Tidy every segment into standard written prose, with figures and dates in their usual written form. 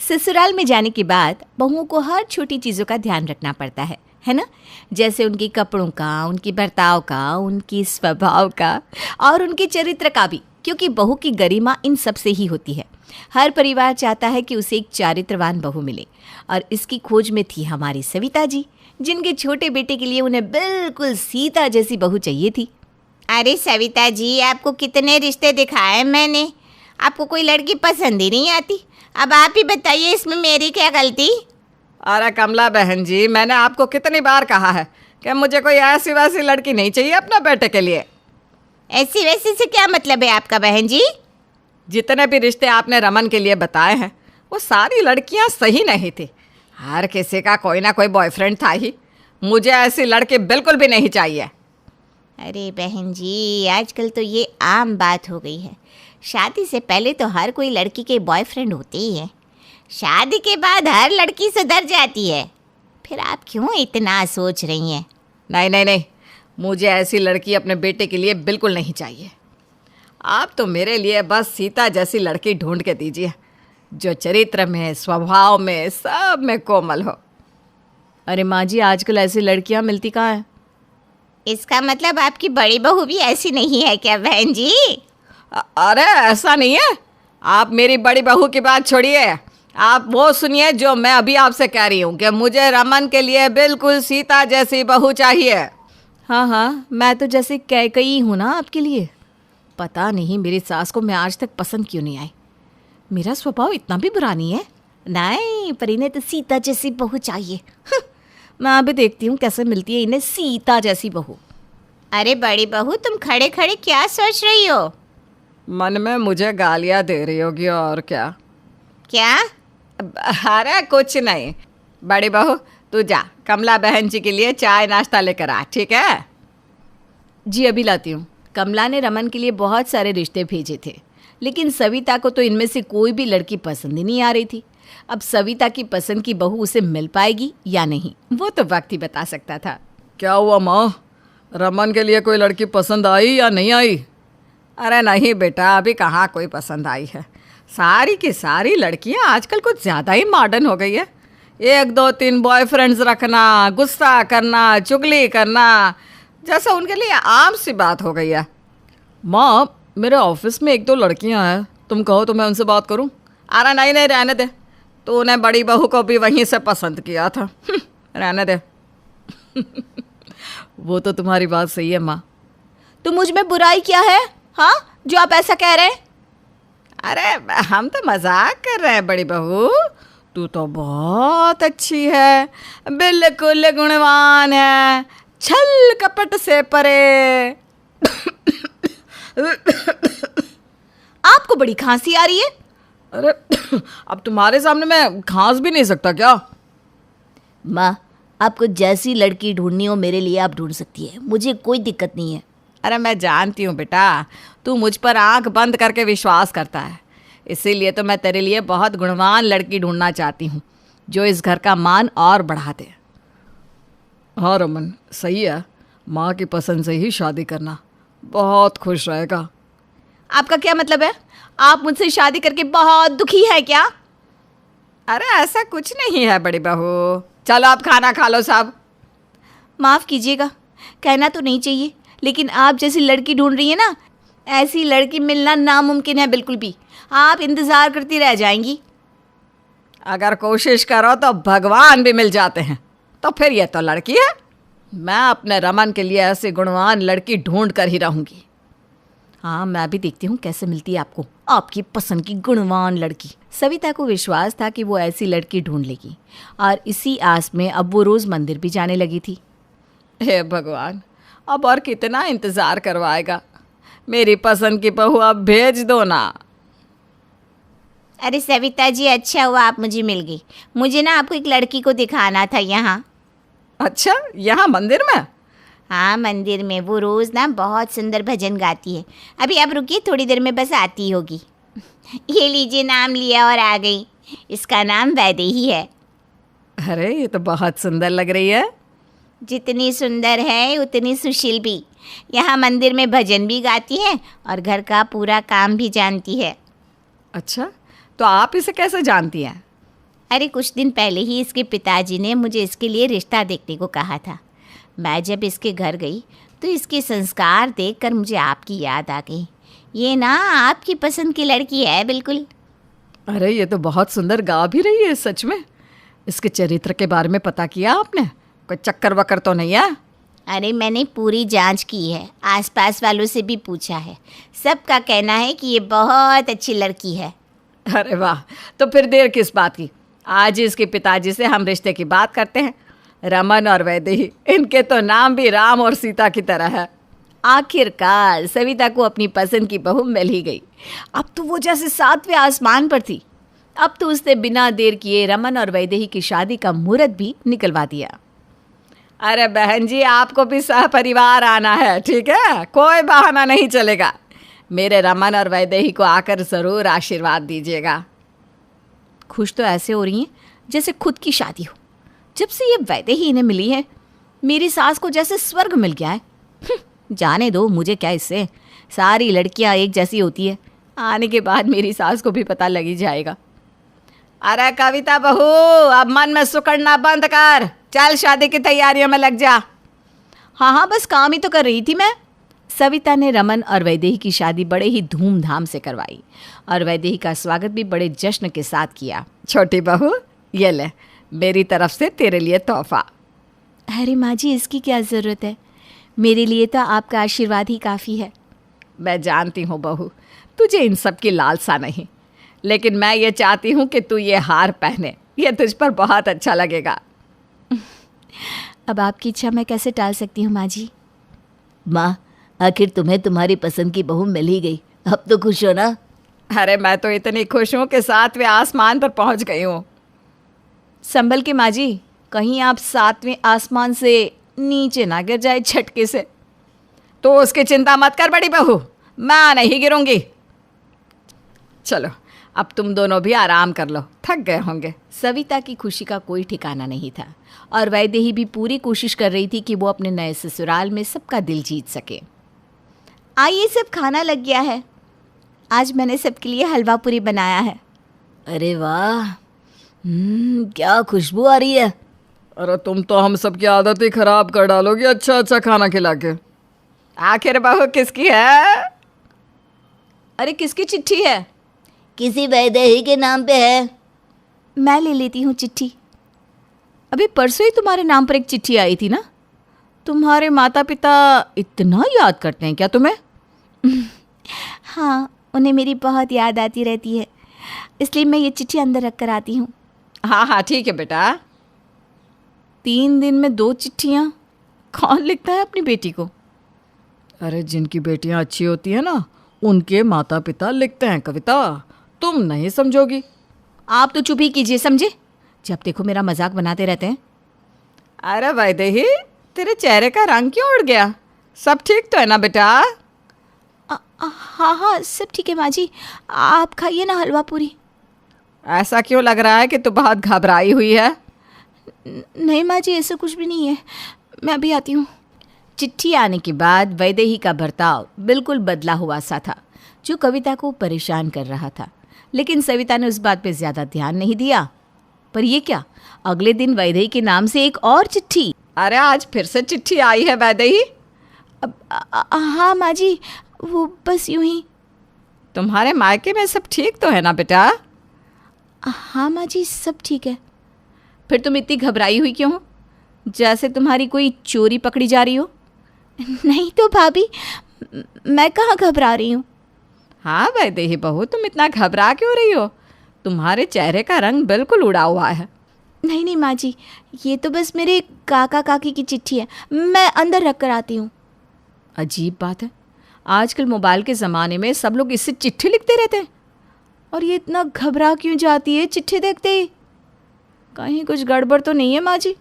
ससुराल में जाने के बाद बहुओं को हर छोटी चीज़ों का ध्यान रखना पड़ता है ना। जैसे उनके कपड़ों का, उनकी बर्ताव का, उनकी स्वभाव का और उनके चरित्र का भी, क्योंकि बहू की गरिमा इन सब से ही होती है। हर परिवार चाहता है कि उसे एक चारित्रवान बहू मिले और इसकी खोज में थी हमारी सविता जी, जिनके छोटे बेटे के लिए उन्हें बिल्कुल सीता जैसी बहू चाहिए थी। अरे सविता जी, आपको कितने रिश्ते दिखाए मैंने, आपको कोई लड़की पसंद ही नहीं आती। अब आप ही बताइए, इसमें मेरी क्या गलती? अरे कमला बहन जी, मैंने आपको कितनी बार कहा है कि मुझे कोई ऐसी वैसी लड़की नहीं चाहिए अपने बेटे के लिए। ऐसी वैसी से क्या मतलब है आपका बहन जी? जितने भी रिश्ते आपने रमन के लिए बताए हैं वो सारी लड़कियां सही नहीं थी। हर किसी का कोई ना कोई बॉयफ्रेंड था ही। मुझे ऐसी लड़की बिल्कुल भी नहीं चाहिए। अरे बहन जी, आजकल तो ये आम बात हो गई है। शादी से पहले तो हर कोई लड़की के बॉयफ्रेंड होते ही है, शादी के बाद हर लड़की सुधर जाती है। फिर आप क्यों इतना सोच रही हैं? नहीं नहीं नहीं, मुझे ऐसी लड़की अपने बेटे के लिए बिल्कुल नहीं चाहिए। आप तो मेरे लिए बस सीता जैसी लड़की ढूंढ के दीजिए, जो चरित्र में, स्वभाव में, सब में कोमल हो। अरे माँ जी, आजकल ऐसी लड़कियाँ मिलती कहाँ हैं? इसका मतलब आपकी बड़ी बहू भी ऐसी नहीं है क्या बहन जी? अरे ऐसा नहीं है। आप मेरी बड़ी बहू की बात छोड़िए, आप वो सुनिए जो मैं अभी आपसे कह रही हूँ कि मुझे रमन के लिए बिल्कुल सीता जैसी बहू चाहिए। हाँ हाँ, मैं तो जैसे कैकई हूँ ना आपके लिए। पता नहीं मेरी सास को मैं आज तक पसंद क्यों नहीं आई। मेरा स्वभाव इतना भी बुरा नहीं है। नहीं, पर इन्हें तो सीता जैसी बहू चाहिए। मैं अभी देखती हूँ कैसे मिलती है इन्हें सीता जैसी बहू। अरे बड़ी बहू, तुम खड़े खड़े क्या सोच रही हो? मन में मुझे गालियाँ दे रही होगी और क्या। क्या? अरे कुछ नहीं। बड़ी बहू तू जा, कमला बहन जी के लिए चाय नाश्ता लेकर आ, ठीक है? जी अभी लाती हूँ। कमला ने रमन के लिए बहुत सारे रिश्ते भेजे थे, लेकिन सविता को तो इनमें से कोई भी लड़की पसंद ही नहीं आ रही थी। अब सविता की पसंद की बहू उसे मिल पाएगी या नहीं, वो तो वक्त ही बता सकता था। क्या हुआ माँ, रमन के लिए कोई लड़की पसंद आई या नहीं आई? अरे नहीं बेटा, अभी कहाँ कोई पसंद आई है। सारी की सारी लड़कियाँ आजकल कुछ ज़्यादा ही मॉडर्न हो गई है। 1 2 3 बॉयफ्रेंड्स रखना, गुस्सा करना, चुगली करना, जैसा उनके लिए आम सी बात हो गई है। माँ, मेरे ऑफिस में 1 2 लड़कियाँ हैं, तुम कहो तो मैं उनसे बात करूँ? अरे नहीं नहीं, रहने दे, तूने बड़ी बहू को भी वहीं से पसंद किया था। रहने दे। वो तो तुम्हारी बात सही है माँ। तो मुझ में बुराई क्या है, हाँ, जो आप ऐसा कह रहे हैं? अरे हम तो मजाक कर रहे हैं बड़ी बहू। तू तो बहुत अच्छी है, बिल्कुल गुणवान है, छल कपट से परे। आपको बड़ी खांसी आ रही है। अरे अब तुम्हारे सामने मैं खांस भी नहीं सकता क्या? माँ, आपको जैसी लड़की ढूंढनी हो मेरे लिए आप ढूंढ सकती है, मुझे कोई दिक्कत नहीं है। अरे मैं जानती हूँ बेटा, तू मुझ पर आंख बंद करके विश्वास करता है, इसीलिए तो मैं तेरे लिए बहुत गुणवान लड़की ढूंढना चाहती हूँ, जो इस घर का मान और बढ़ा दे। हाँ रमन, सही है, माँ की पसंद से ही शादी करना, बहुत खुश रहेगा। आपका क्या मतलब है? आप मुझसे शादी करके बहुत दुखी है क्या? अरे ऐसा कुछ नहीं है बड़ी बहू, चलो आप खाना खा लो साहब। माफ़ कीजिएगा, कहना तो नहीं चाहिए, लेकिन आप जैसी लड़की ढूंढ रही है ना, ऐसी लड़की मिलना नामुमकिन है बिल्कुल भी। आप इंतज़ार करती रह जाएंगी। अगर कोशिश करो तो भगवान भी मिल जाते हैं, तो फिर ये तो लड़की है। मैं अपने रमन के लिए ऐसी गुणवान लड़की ढूंढ कर ही रहूँगी। हाँ, मैं भी देखती हूँ कैसे मिलती है आपको आपकी पसंद की गुणवान लड़की। सविता को विश्वास था कि वो ऐसी लड़की ढूंढ लेगी और इसी आस में अब वो रोज़ मंदिर भी जाने लगी थी। हे भगवान, अब और कितना इंतज़ार करवाएगा। मेरी पसंद की बहू अब भेज दो ना। अरे सविता जी, अच्छा हुआ आप मुझे मिल गई। मुझे ना आपको एक लड़की को दिखाना था यहाँ। अच्छा, यहाँ मंदिर में? हाँ मंदिर में। वो रोज़ ना बहुत सुंदर भजन गाती है। अभी आप रुकिए, थोड़ी देर में बस आती होगी। ये लीजिए, नाम लिया और आ गई। इसका नाम वैदेही है। अरे ये तो बहुत सुंदर लग रही है। जितनी सुंदर है उतनी सुशील भी। यहाँ मंदिर में भजन भी गाती है और घर का पूरा काम भी जानती है। अच्छा, तो आप इसे कैसे जानती हैं? अरे कुछ दिन पहले ही इसके पिताजी ने मुझे इसके लिए रिश्ता देखने को कहा था। मैं जब इसके घर गई तो इसके संस्कार देखकर मुझे आपकी याद आ गई। ये ना आपकी पसंद की लड़की है बिल्कुल। अरे ये तो बहुत सुंदर गा भी रही है सच में। इसके चरित्र के बारे में पता किया आपने? कोई चक्कर वक्कर तो नहीं है? अरे मैंने पूरी जांच की है, आसपास वालों से भी पूछा है। सबका कहना है कि ये बहुत अच्छी लड़की है। अरे वाह, तो फिर देर किस बात की, आज ही इसके पिताजी से हम रिश्ते की बात करते हैं। रमन और वैदेही, इनके तो नाम भी राम और सीता की तरह है। आखिरकार सविता को अपनी पसंद की बहू मिल ही गई। अब तो वो जैसे 7वें आसमान पर थी। अब तो उसने बिना देर किए रमन और वैदेही की शादी का मुहूर्त भी निकलवा दिया। अरे बहन जी, आपको भी सहपरिवार आना है, ठीक है? कोई बहाना नहीं चलेगा। मेरे रमन और वैदेही को आकर ज़रूर आशीर्वाद दीजिएगा। खुश तो ऐसे हो रही हैं जैसे खुद की शादी हो। जब से ये वैदेही इन्हें मिली है, मेरी सास को जैसे स्वर्ग मिल गया है। जाने दो, मुझे क्या इससे। सारी लड़कियां एक जैसी होती है। आने के बाद मेरी सास को भी पता लग ही जाएगा। अरे कविता बहू, अब मन में सुकड़ना बंद कर, चल शादी की तैयारियों में लग जा। हाँ हाँ, बस काम ही तो कर रही थी मैं। सविता ने रमन और वैदेही की शादी बड़े ही धूमधाम से करवाई और वैदेही का स्वागत भी बड़े जश्न के साथ किया। छोटी बहू, ये ले मेरी तरफ से तेरे लिए तोहफा। अरे माँ जी, इसकी क्या ज़रूरत है? मेरे लिए तो आपका आशीर्वाद ही काफ़ी है। मैं जानती हूँ बहू, तुझे इन सब की लालसा नहीं, लेकिन मैं ये चाहती हूँ कि तू ये हार पहने। ये तुझ पर बहुत अच्छा लगेगा। अब आपकी इच्छा मैं कैसे टाल सकती हूँ माँ जी? माँ, आखिर तुम्हें तुम्हारी पसंद की बहू मिल ही गई, अब तो खुश हो ना? अरे मैं तो इतनी खुश हूँ कि 7वें आसमान पर पहुँच गई हूँ। संभल के माँ जी, कहीं आप 7वें आसमान से नीचे ना गिर जाए झटके से। तो उसकी चिंता मत कर बड़ी बहू, मैं नहीं गिरूंगी। चलो अब तुम दोनों भी आराम कर लो, थक गए होंगे। सविता की खुशी का कोई ठिकाना नहीं था और वैदेही भी पूरी कोशिश कर रही थी कि वो अपने नए ससुराल में सबका दिल जीत सके। आइए, सब खाना लग गया है। आज मैंने सबके लिए हलवा पूरी बनाया है। अरे वाह, क्या खुशबू आ रही है। अरे तुम तो हम सबकी आदत ही खराब कर डालोगी अच्छा अच्छा खाना खिला के। आखिर बहू किसकी है? अरे किसकी चिट्ठी है? किसी वैदेही के नाम पे है। मैं ले लेती हूँ चिट्ठी। अभी परसों ही तुम्हारे नाम पर एक चिट्ठी आई थी ना? तुम्हारे माता पिता इतना याद करते हैं क्या तुम्हें? हाँ, उन्हें मेरी बहुत याद आती रहती है, इसलिए मैं ये चिट्ठी अंदर रख कर आती हूँ। हाँ हाँ ठीक है बेटा। 3 दिन में 2 चिट्ठियाँ? कौन लिखता है अपनी बेटी को? अरे जिनकी बेटियां अच्छी होती हैं ना, उनके माता पिता लिखते हैं कविता, तुम नहीं समझोगी। आप तो चुप ही कीजिए, समझे? जब देखो मेरा मजाक बनाते रहते हैं। अरे वैदेही, तेरे चेहरे का रंग क्यों उड़ गया? सब ठीक तो है ना बेटा? हाँ हाँ, सब ठीक है माँ जी। आप खाइए ना हलवा पूरी। ऐसा क्यों लग रहा है कि तू बहुत घबराई हुई है? नहीं माँ जी, ऐसा कुछ भी नहीं है। मैं अभी आती हूँ। चिट्ठी आने के बाद वैदेही का बर्ताव बिल्कुल बदला हुआ सा था, जो कविता को परेशान कर रहा था। लेकिन सविता ने उस बात पे ज़्यादा ध्यान नहीं दिया। पर ये क्या, अगले दिन वैदेही के नाम से एक और चिट्ठी। अरे आज फिर से चिट्ठी आई है वैदेही? हाँ माँ जी, वो बस यूं ही। तुम्हारे मायके में सब ठीक तो है ना बेटा? हाँ माँ जी, सब ठीक है। फिर तुम इतनी घबराई हुई क्यों हो, जैसे तुम्हारी कोई चोरी पकड़ी जा रही हो? नहीं तो भाभी, मैं कहाँ घबरा रही हूँ। हाँ वैदेही बहू, तुम इतना घबरा क्यों रही हो? तुम्हारे चेहरे का रंग बिल्कुल उड़ा हुआ है। नहीं नहीं माँ जी, ये तो बस मेरे काका काकी की चिट्ठी है, मैं अंदर रख कर आती हूँ। अजीब बात है, आजकल मोबाइल के ज़माने में सब लोग इससे चिट्ठी लिखते रहते हैं, और ये इतना घबरा क्यों जाती है चिट्ठी देखते ही? कहीं कुछ गड़बड़ तो नहीं है माँ जी?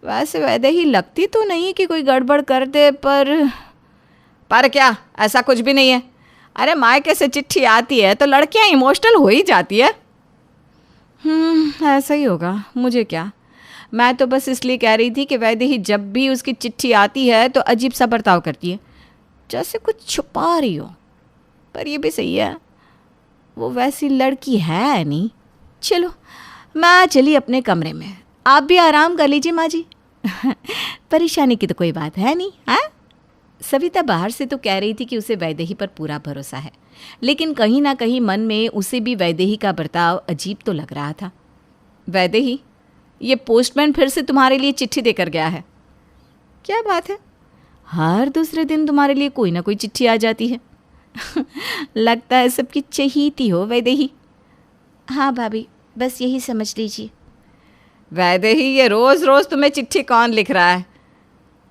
वैसे वैदेही लगती तो नहीं कि कोई गड़बड़ कर दे, पर क्या, ऐसा कुछ भी नहीं है। अरे मायके से चिट्ठी आती है तो लड़कियां इमोशनल हो ही जाती है। ऐसा ही होगा, मुझे क्या। मैं तो बस इसलिए कह रही थी कि वैदेही जब भी उसकी चिट्ठी आती है तो अजीब सा बर्ताव करती है, जैसे कुछ छुपा रही हो। पर ये भी सही है, वो वैसी लड़की है नहीं। चलो मैं चली अपने कमरे में, आप भी आराम कर लीजिए माँ जी। परेशानी की तो कोई बात है नहीं। हाँ, सविता बाहर से तो कह रही थी कि उसे वैदेही पर पूरा भरोसा है, लेकिन कहीं ना कहीं मन में उसे भी वैदेही का बर्ताव अजीब तो लग रहा था। वैदेही, ये पोस्टमैन फिर से तुम्हारे लिए चिट्ठी देकर गया है। क्या बात है, हर दूसरे दिन तुम्हारे लिए कोई ना कोई चिट्ठी आ जाती है। लगता है सबकी चहीती हो वैदेही। हाँ भाभी, बस यही समझ लीजिए। वैदेही, ये रोज़ रोज़ तुम्हें चिट्ठी कौन लिख रहा है?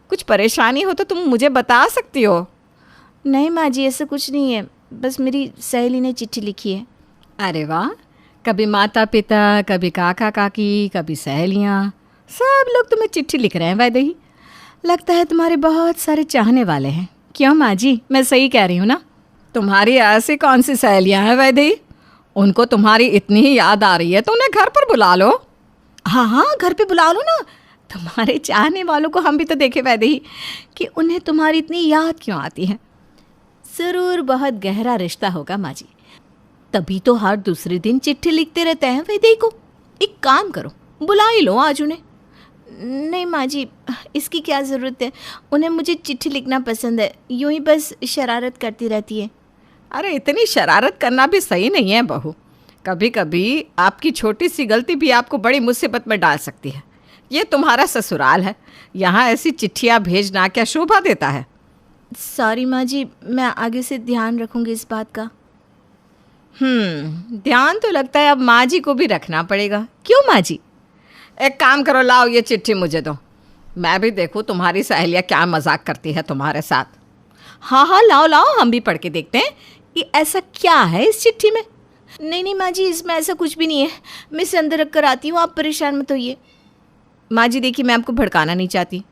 कुछ परेशानी हो तो तुम मुझे बता सकती हो। नहीं माँ जी, ऐसा कुछ नहीं है, बस मेरी सहेली ने चिट्ठी लिखी है। अरे वाह, कभी माता पिता, कभी काका काकी, कभी सहेलियाँ, सब लोग तुम्हें चिट्ठी लिख रहे हैं वैदेही। लगता है तुम्हारे बहुत सारे चाहने वाले हैं। क्यों माँ जी, मैं सही कह रही हूँ ना? तुम्हारी ऐसी कौन सी सहेलियाँ हैं वैदेही, उनको तुम्हारी इतनी ही याद आ रही है तो उन्हें घर पर बुला लो। हाँ हाँ, घर पे बुला लो ना। तुम्हारे चाहने वालों को हम भी तो देखे वैदेही कि उन्हें तुम्हारी इतनी याद क्यों आती है। ज़रूर बहुत गहरा रिश्ता होगा माँ जी, तभी तो हर दूसरे दिन चिट्ठी लिखते रहते हैं वैदेही को। एक काम करो, बुला ही लो आज उन्हें। नहीं माँ जी, इसकी क्या ज़रूरत है, उन्हें मुझे चिट्ठी लिखना पसंद है, यूं ही बस शरारत करती रहती है। अरे इतनी शरारत करना भी सही नहीं है बहू। कभी कभी आपकी छोटी सी गलती भी आपको बड़ी मुसीबत में डाल सकती है। ये तुम्हारा ससुराल है, यहाँ ऐसी चिट्ठियाँ भेजना क्या शोभा देता है? सॉरी माँ जी, मैं आगे से ध्यान रखूँगी इस बात का। ध्यान तो लगता है अब माँ जी को भी रखना पड़ेगा। क्यों माँ जी? एक काम करो, लाओ ये चिट्ठी मुझे दो, मैं भी देखूँ तुम्हारी सहेलियाँ क्या मजाक करती है तुम्हारे साथ। हाँ हाँ, लाओ लाओ, हम भी पढ़ के देखते हैं कि ऐसा क्या है इस चिट्ठी में। नहीं माँ जी, इसमें ऐसा कुछ भी नहीं है, मैं इसे अंदर रख कर आती हूँ, आप परेशान मत होइए। माँ जी देखिए, मैं आपको भड़काना नहीं चाहती,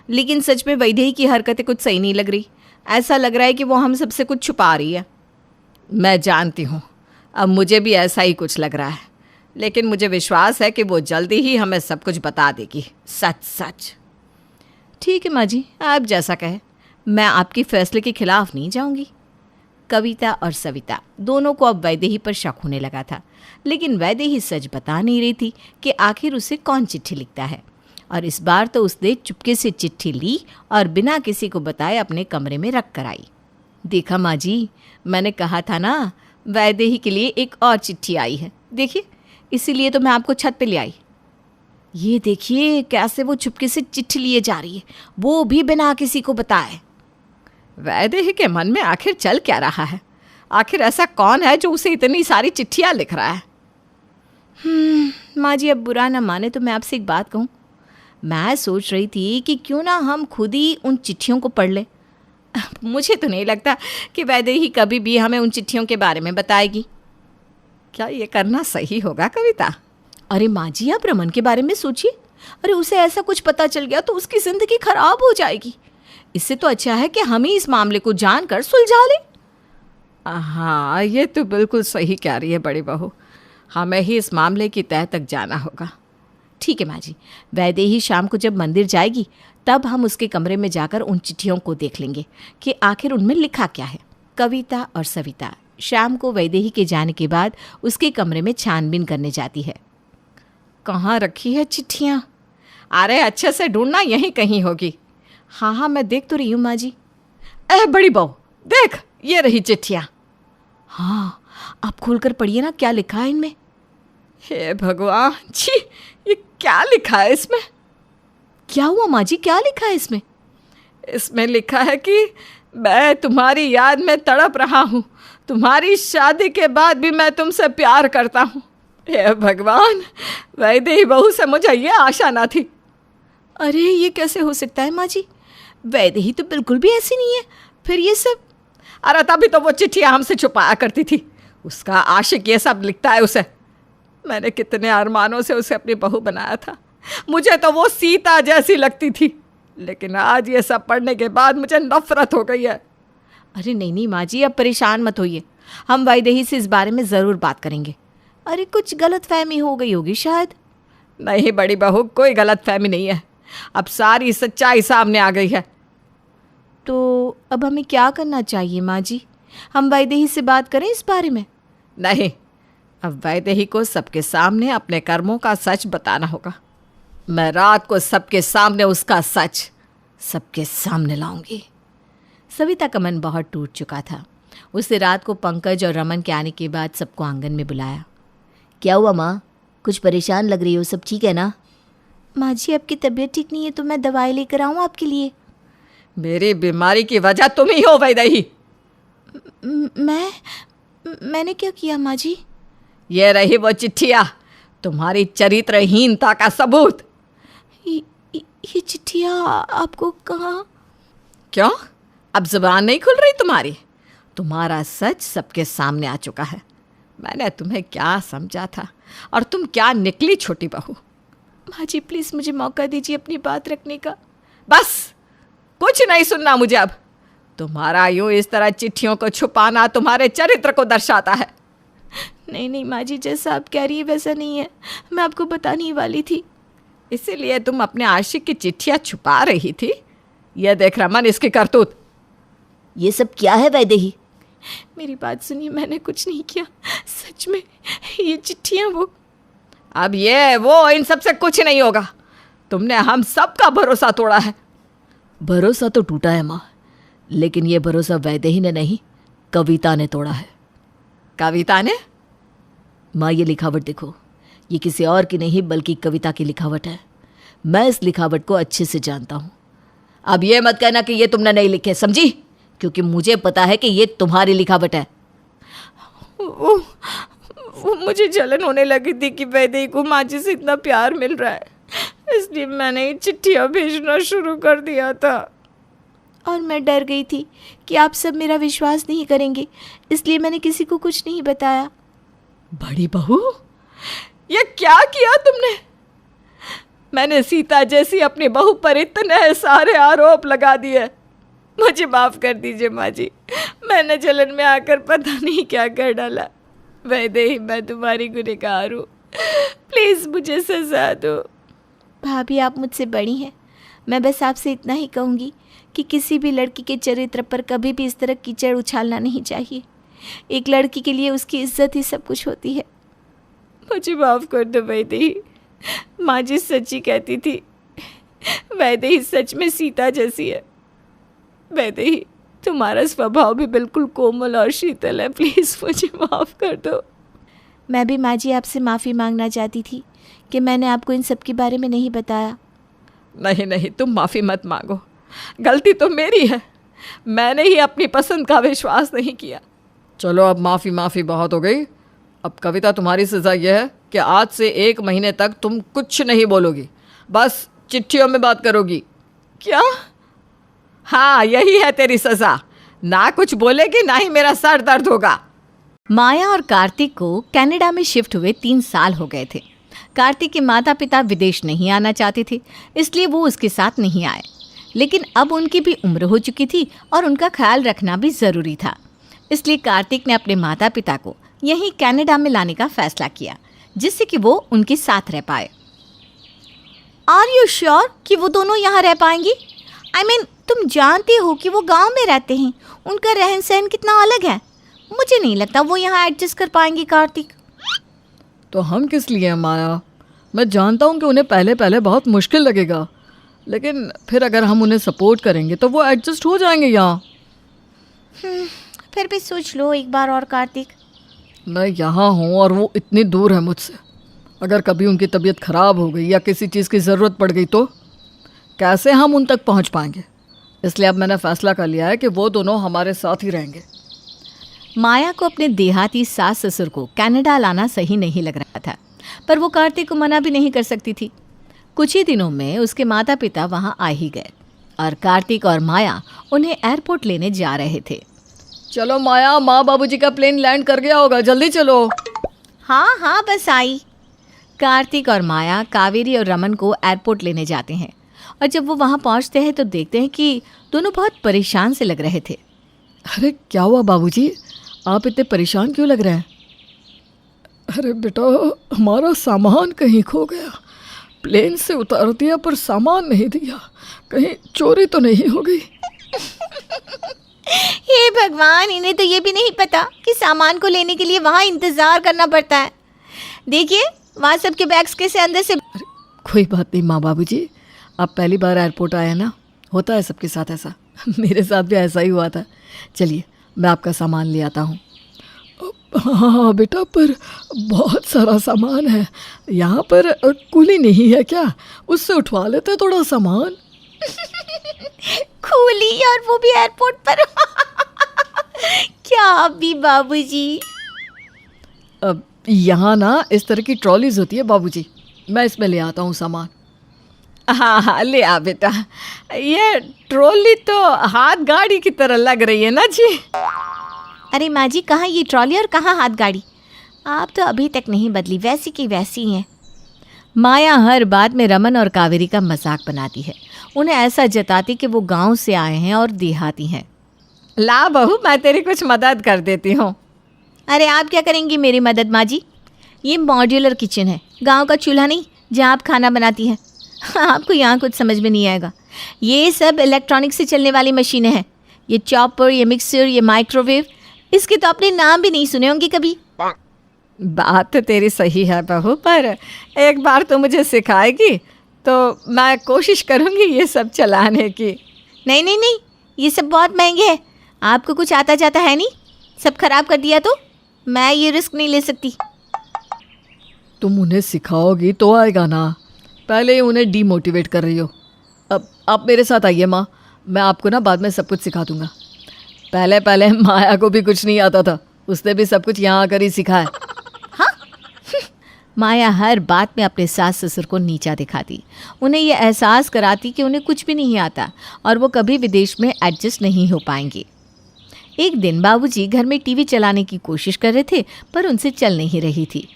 लेकिन सच में वैदेही की हरकतें कुछ सही नहीं लग रही। ऐसा लग रहा है कि वो हम सबसे कुछ छुपा रही है। मैं जानती हूँ, अब मुझे भी ऐसा ही कुछ लग रहा है, लेकिन मुझे विश्वास है कि वो जल्दी ही हमें सब कुछ बता देगी, सच सच। ठीक है माँ जी, आप जैसा कहे, मैं आपके फैसले के खिलाफ नहीं जाऊंगी। कविता और सविता दोनों को अब वैदेही पर शक होने लगा था, लेकिन वैदेही सच बता नहीं रही थी कि आखिर उसे कौन चिट्ठी लिखता है। और इस बार तो उसने चुपके से चिट्ठी ली और बिना किसी को बताए अपने कमरे में रख कर आई। देखा माँ जी, मैंने कहा था ना, वैदेही के लिए एक और चिट्ठी आई है। देखिए, इसीलिए तो मैं आपको छत पे ले आई। ये देखिए कैसे वो चुपके से चिट्ठी लिए जा रही है, वो भी बिना किसी को बताए। वैदेही के मन में आखिर चल क्या रहा है? आखिर ऐसा कौन है जो उसे इतनी सारी चिट्ठियाँ लिख रहा है? माँ जी, अब बुरा ना माने तो मैं आपसे एक बात कहूँ। मैं सोच रही थी कि क्यों ना हम खुद ही उन चिट्ठियों को पढ़ लें। मुझे तो नहीं लगता कि वैदेही कभी भी हमें उन चिट्ठियों के बारे में बताएगी। क्या ये करना सही होगा कविता? अरे माँ जी, आप रमन के बारे में सोचिए। अरे उसे ऐसा कुछ पता चल गया तो उसकी ज़िंदगी खराब हो जाएगी। इससे तो अच्छा है कि हम ही इस मामले को जानकर सुलझा लें। हाँ, ये तो बिल्कुल सही कह रही है बड़ी बहू, हमें ही इस मामले की तह तक जाना होगा। ठीक है माँ जी, वैदेही शाम को जब मंदिर जाएगी तब हम उसके कमरे में जाकर उन चिट्ठियों को देख लेंगे कि आखिर उनमें लिखा क्या है। कविता और सविता शाम को वैदेही के जाने के बाद उसके कमरे में छानबीन करने जाती है। कहाँ रखी है चिट्ठियाँ? अरे अच्छे से ढूंढना, यहीं कहीं होगी। हाँ हाँ, मैं देख तो रही हूँ माँ जी। बड़ी बहू देख, ये रही चिट्ठियाँ। हाँ, आप खोलकर पढ़िए ना, क्या लिखा है इनमें। हे भगवान जी, ये क्या लिखा है इसमें? क्या हुआ माँ जी, क्या लिखा है इसमें? इसमें लिखा है कि मैं तुम्हारी याद में तड़प रहा हूँ, तुम्हारी शादी के बाद भी मैं तुमसे प्यार करता हूँ। हे भगवान, वैदेही बहू से मुझे ये आशा ना थी। अरे ये कैसे हो सकता है माँ जी, वैदेही तो बिल्कुल भी ऐसी नहीं है। फिर ये सब? अरे तभी तो वो चिट्ठियाँ हमसे छुपाया करती थी, उसका आशिक ये सब लिखता है उसे। मैंने कितने अरमानों से उसे अपनी बहू बनाया था, मुझे तो वो सीता जैसी लगती थी, लेकिन आज ये सब पढ़ने के बाद मुझे नफरत हो गई है। अरे नहीं माँ जी, अब परेशान मत होइए, हम वैदेही से इस बारे में ज़रूर बात करेंगे। अरे कुछ गलतफहमी हो गई होगी शायद। नहीं बड़ी बहू, कोई गलतफहमी नहीं है, अब सारी सच्चाई सामने आ गई है। तो अब हमें क्या करना चाहिए माँ जी? हम वैदेही से बात करें इस बारे में? नहीं, अब वैदेही को सबके सामने अपने कर्मों का सच बताना होगा। मैं रात को सबके सामने उसका सच सबके सामने लाऊंगी। सविता का मन बहुत टूट चुका था। उसने रात को पंकज और रमन के आने के बाद सबको आंगन में बुलाया। क्या हुआ माँ, कुछ परेशान लग रही हो, सब ठीक है ना? माँ जी, आपकी तबीयत ठीक नहीं है तो मैं दवाई लेकर आऊँ आपके लिए? मेरी बीमारी की वजह तुम ही हो वैदेही। मैंने क्या किया माँ जी? ये रही वो चिट्ठियाँ, तुम्हारी चरित्रहीनता का सबूत। ये चिट्ठियाँ आपको कहाँ? क्यों, अब जुबान नहीं खुल रही तुम्हारी? तुम्हारा सच सबके सामने आ चुका है। मैंने तुम्हें क्या समझा था और तुम क्या निकली छोटी बहू। माँ जी प्लीज़ मुझे मौका दीजिए अपनी बात रखने का। बस कुछ नहीं सुनना मुझे अब। तुम्हारा यूं इस तरह चिट्ठियों को छुपाना तुम्हारे चरित्र को दर्शाता है। नहीं माँ जी, जैसा आप कह रही है वैसा नहीं है। मैं आपको बताने ही वाली थी। इसीलिए तुम अपने आशिक की चिट्ठियाँ छुपा रही थी? यह देख रमन इसकी करतूत। ये सब क्या है वैदेही? मेरी बात सुनिए, मैंने कुछ नहीं किया सच में। ये चिट्ठियाँ वो। अब ये वो इन सब से कुछ नहीं होगा। तुमने हम सब का भरोसा तोड़ा है। भरोसा तो टूटा है माँ, लेकिन ये भरोसा वैदेही ने नहीं, कविता ने तोड़ा है। कविता ने? माँ ये लिखावट देखो, ये किसी और की नहीं बल्कि कविता की लिखावट है। मैं इस लिखावट को अच्छे से जानता हूँ। अब ये मत कहना कि ये तुमने नहीं लिखे, समझी? क्योंकि मुझे पता है कि ये तुम्हारी लिखावट है। वो मुझे जलन होने लगी थी कि वैदेही को माँ जी से इतना प्यार मिल रहा है, इसलिए मैंने ये चिट्ठियाँ भेजना शुरू कर दिया था। और मैं डर गई थी कि आप सब मेरा विश्वास नहीं करेंगे, इसलिए मैंने किसी को कुछ नहीं बताया। बड़ी बहू, ये क्या किया तुमने? मैंने सीता जैसी अपनी बहू पर इतने सारे आरोप लगा दिए। मुझे माफ़ कर दीजिए माँ जी, मैंने जलन में आकर पता नहीं क्या कर डाला। वैदेही, मैं तुम्हारी गुनहगार हूँ, प्लीज़ मुझे सजा दो। भाभी आप मुझसे बड़ी हैं, मैं बस आपसे इतना ही कहूँगी कि किसी भी लड़की के चरित्र पर कभी भी इस तरह कीचड़ उछालना नहीं चाहिए। एक लड़की के लिए उसकी इज्जत ही सब कुछ होती है। मुझे माफ़ कर दो वैदेही, माँ जी सच्ची कहती थी, वैदेही सच में सीता जैसी है। वैदेही, तुम्हारा स्वभाव भी बिल्कुल कोमल और शीतल है, प्लीज़ मुझे माफ़ कर दो। मैं भी माँ जी आपसे माफ़ी मांगना चाहती थी कि मैंने आपको इन सब के बारे में नहीं बताया। नहीं, तुम माफ़ी मत मांगो, गलती तो मेरी है। मैंने ही अपनी पसंद का विश्वास नहीं किया। चलो अब माफ़ी बहुत हो गई। अब कविता, तुम्हारी सज़ा यह है कि आज से 1 महीने तक तुम कुछ नहीं बोलोगी, बस चिट्ठियों में बात करोगी। क्या? हाँ, यही है तेरी सज़ा। ना कुछ बोलेगी, ना ही मेरा सर दर्द होगा। माया और कार्तिक को कनाडा में शिफ्ट हुए 3 साल हो गए थे। कार्तिक के माता पिता विदेश नहीं आना चाहते थे, इसलिए वो उसके साथ नहीं आए। लेकिन अब उनकी भी उम्र हो चुकी थी और उनका ख्याल रखना भी ज़रूरी था, इसलिए कार्तिक ने अपने माता पिता को यहीं कनाडा में लाने का फैसला किया, जिससे कि वो उनके साथ रह पाए। आर यू श्योर कि वो दोनों यहाँ रह पाएंगी? I mean, तुम जानती हो कि वो गांव में रहते हैं, उनका रहन सहन कितना अलग है। मुझे नहीं लगता वो यहाँ एडजस्ट कर पाएंगी। कार्तिक, तो हम किस लिए हैं माया? मैं जानता हूँ कि उन्हें पहले बहुत मुश्किल लगेगा, लेकिन फिर अगर हम उन्हें सपोर्ट करेंगे तो वो एडजस्ट हो जाएंगे यहाँ। फिर भी सोच लो एक बार और कार्तिक। मैं यहाँ हूँ और वो इतनी दूर है मुझसे। अगर कभी उनकी तबीयत ख़राब हो गई या किसी चीज़ की ज़रूरत पड़ गई तो कैसे हम उन तक पहुँच पाएंगे? इसलिए अब मैंने फ़ैसला कर लिया है कि वो दोनों हमारे साथ ही रहेंगे। माया को अपने देहाती सास ससुर को कनाडा लाना सही नहीं लग रहा था, पर वो कार्तिक को मना भी नहीं कर सकती थी। कुछ ही दिनों में उसके माता पिता वहाँ आ ही गए और कार्तिक और माया उन्हें एयरपोर्ट लेने जा रहे थे। चलो माया, माँ बाबूजी का प्लेन लैंड कर गया होगा, जल्दी चलो। हाँ बस आई। कार्तिक और माया कावेरी और रमन को एयरपोर्ट लेने जाते हैं और जब वो वहाँ पहुँचते हैं तो देखते हैं कि दोनों बहुत परेशान से लग रहे थे। अरे क्या हुआ बाबूजी, आप इतने परेशान क्यों लग रहे हैं? अरे बेटा, हमारा सामान कहीं खो गया। प्लेन से उतार दिया पर सामान नहीं दिया, कहीं चोरी तो नहीं हो गई? हे भगवान, इन्हें तो ये भी नहीं पता कि सामान को लेने के लिए वहाँ इंतज़ार करना पड़ता है। देखिए वहाँ सबके बैग्स कैसे अंदर से। कोई बात नहीं माँ बाबूजी, आप पहली बार एयरपोर्ट आए ना, होता है सबके साथ ऐसा। मेरे साथ भी ऐसा ही हुआ था। चलिए मैं आपका सामान ले आता हूँ। हाँ बेटा, पर बहुत सारा सामान है, यहाँ पर कुली नहीं है क्या? उससे उठवा लेते थोड़ा सामान। खूली, और वो भी एयरपोर्ट पर। क्या आप भी बाबूजी। अब यहाँ ना इस तरह की ट्रॉलीज होती है बाबूजी, मैं इसमें ले आता हूँ सामान। हाँ हाँ ले आ बेटा, ये ट्रॉली तो हाथ गाड़ी की तरह लग रही है ना जी। अरे माँ जी, कहाँ ये ट्रॉली और कहाँ हाथ गाड़ी? आप तो अभी तक नहीं बदली, वैसी की वैसी हैं। माया हर बात में रमन और कावेरी का मजाक बनाती है, उन्हें ऐसा जताती कि वो गांव से आए हैं और देहाती हैं। ला बहू, मैं तेरी कुछ मदद कर देती हूँ। अरे आप क्या करेंगी मेरी मदद माँ जी? ये मॉड्यूलर किचन है, गांव का चूल्हा नहीं जहाँ आप खाना बनाती हैं। आपको यहाँ कुछ समझ में नहीं आएगा। ये सब इलेक्ट्रॉनिक से चलने वाली मशीनें हैं। ये चॉपर, ये मिक्सर, ये माइक्रोवेव, इसके तो आपने नाम भी नहीं सुने होंगे कभी। बात तो तेरी सही है बहू, पर एक बार तो मुझे सिखाएगी तो मैं कोशिश करूँगी ये सब चलाने की। नहीं नहीं नहीं, ये सब बहुत महंगे हैं। आपको कुछ आता जाता है नहीं, सब खराब कर दिया तो मैं ये रिस्क नहीं ले सकती। तुम उन्हें सिखाओगी तो आएगा ना, पहले ही उन्हें डीमोटिवेट कर रही हो। अब आप मेरे साथ आइए माँ, मैं आपको ना बाद में सब कुछ सिखा दूँगा। पहले पहले माया को भी कुछ नहीं आता था, उसने भी सब कुछ यहाँ आकर ही सीखा है। माया हर बात में अपने सास ससुर को नीचा दिखाती, उन्हें यह एहसास कराती कि उन्हें कुछ भी नहीं आता और वो कभी विदेश में एडजस्ट नहीं हो पाएंगे। एक दिन बाबूजी घर में टीवी चलाने की कोशिश कर रहे थे, पर उनसे चल नहीं रही थी।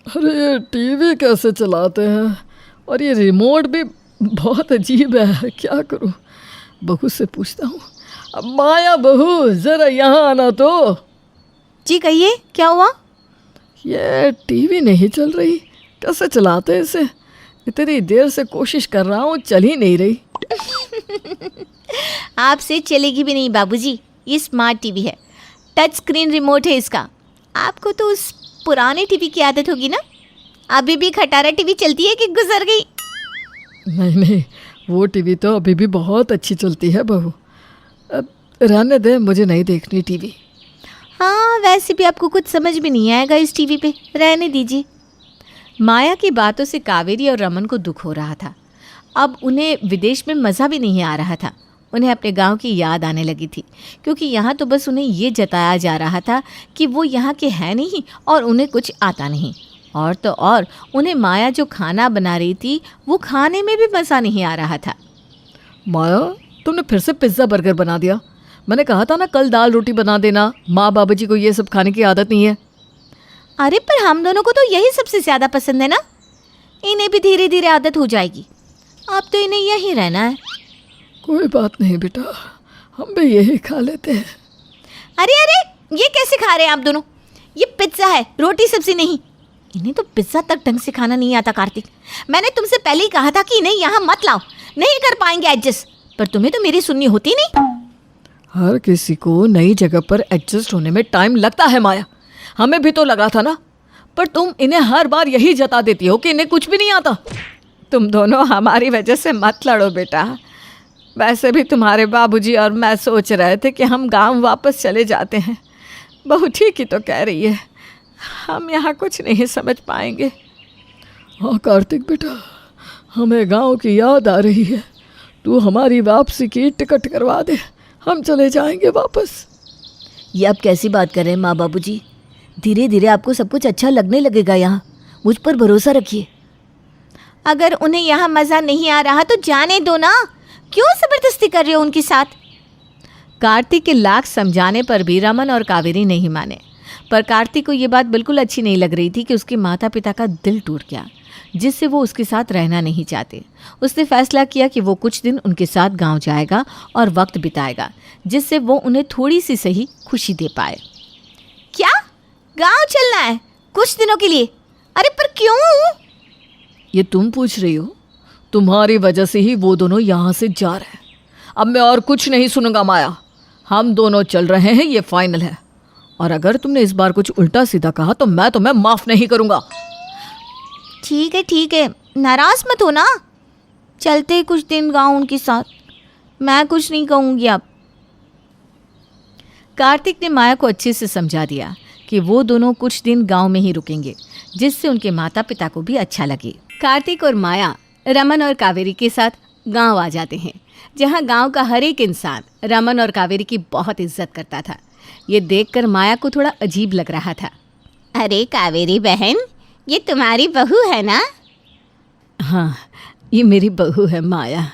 अरे टीवी कैसे चलाते हैं, और ये रिमोट भी बहुत अजीब है, क्या करूं? बहू से पूछता हूँ। अब माया बहू ज़रा यहाँ आना तो। जी कहिए, क्या हुआ? ये टीवी नहीं चल रही, कैसे चलाते हैं इसे? इतनी देर से कोशिश कर रहा हूँ, चल ही नहीं रही। आपसे चलेगी भी नहीं बाबूजी, ये स्मार्ट टीवी है, टच स्क्रीन रिमोट है इसका। आपको तो उस पुराने टीवी की आदत होगी ना। अभी भी खटारा टीवी चलती है कि गुजर गई? नहीं नहीं, वो टीवी तो अभी भी बहुत अच्छी चलती है बहू। अब रहने दे, मुझे नहीं देखनी टीवी। हाँ, वैसे भी आपको कुछ समझ में नहीं आएगा इस टीवी पे, रहने दीजिए। माया की बातों से कावेरी और रमन को दुख हो रहा था। अब उन्हें विदेश में मज़ा भी नहीं आ रहा था। उन्हें अपने गांव की याद आने लगी थी, क्योंकि यहाँ तो बस उन्हें ये जताया जा रहा था कि वो यहाँ के हैं नहीं और उन्हें कुछ आता नहीं। और तो और उन्हें माया जो खाना बना रही थी वो खाने में भी मज़ा नहीं आ रहा था। माया, तुमने फिर से पिज़्ज़ा बर्गर बना दिया। मैंने कहा था ना कल दाल रोटी बना देना, माँ बाबूजी को ये सब खाने की आदत नहीं है। अरे पर हम दोनों को तो यही सबसे ज़्यादा पसंद है ना, इन्हें भी धीरे धीरे आदत हो जाएगी। अब तो इन्हें यहीं रहना है। कोई बात नहीं बेटा, हम भी यही खा लेते हैं। अरे अरे, ये कैसे खा रहे हैं आप दोनों? ये पिज्ज़ा है, रोटी सब्जी नहीं। इन्हें तो पिज्ज़ा तक ढंग से खाना नहीं आता कार्तिक। मैंने तुमसे पहले ही कहा था कि इन्हें यहाँ मत लाओ, नहीं कर पाएंगे एडजस्ट, पर तुम्हें तो मेरी सुननी होती नहीं। हर किसी को नई जगह पर एडजस्ट होने में टाइम लगता है माया, हमें भी तो लगा था ना। पर तुम इन्हें हर बार यही जता देती हो कि इन्हें कुछ भी नहीं आता। तुम दोनों हमारी वजह से मत लड़ो बेटा। वैसे भी तुम्हारे बाबूजी और मैं सोच रहे थे कि हम गांव वापस चले जाते हैं। बहू ठीक ही तो कह रही है, हम यहाँ कुछ नहीं समझ पाएंगे। हाँ कार्तिक बेटा, हमें गांव की याद आ रही है। तू हमारी वापसी की टिकट करवा दे, हम चले जाएंगे वापस। ये आप कैसी बात कर रहे हैं माँ बाबूजी? धीरे धीरे आपको सब कुछ अच्छा लगने लगेगा। यहाँ मुझ पर भरोसा रखिए। अगर उन्हें यहाँ मज़ा नहीं आ रहा तो जाने दो ना, क्यों ज़बरदस्ती कर रहे हो उनके साथ? कार्तिक के लाख समझाने पर भी रमन और कावेरी नहीं माने। पर कार्तिक को ये बात बिल्कुल अच्छी नहीं लग रही थी कि उसके माता पिता का दिल टूट गया, जिससे वो उसके साथ रहना नहीं चाहते। उसने फैसला किया कि वो कुछ दिन उनके साथ गांव जाएगा और वक्त बिताएगा, जिससे वो उन्हें थोड़ी सी सही खुशी दे पाए। क्या गांव चलना है कुछ दिनों के लिए? अरे पर क्यों? ये तुम पूछ रही हो? तुम्हारी वजह से ही वो दोनों यहाँ से जा रहे हैं। अब मैं और कुछ नहीं सुनूंगा माया, हम दोनों चल रहे हैं, ये फाइनल है। और अगर तुमने इस बार कुछ उल्टा सीधा कहा तो मैं तुम्हें माफ नहीं करूंगा। ठीक है, नाराज मत हो ना। चलते कुछ दिन गाँव उनके साथ, मैं कुछ नहीं कहूँगी अब। कार्तिक ने माया को अच्छे से समझा दिया कि वो दोनों कुछ दिन गांव में ही रुकेंगे, जिससे उनके माता पिता को भी अच्छा लगे। कार्तिक और माया रमन और कावेरी के साथ गांव आ जाते हैं, जहां गांव का हर एक इंसान रमन और कावेरी की बहुत इज्जत करता था। ये देखकर माया को थोड़ा अजीब लग रहा था। अरे कावेरी बहन, ये तुम्हारी बहू है ना? हाँ, ये मेरी बहू है माया।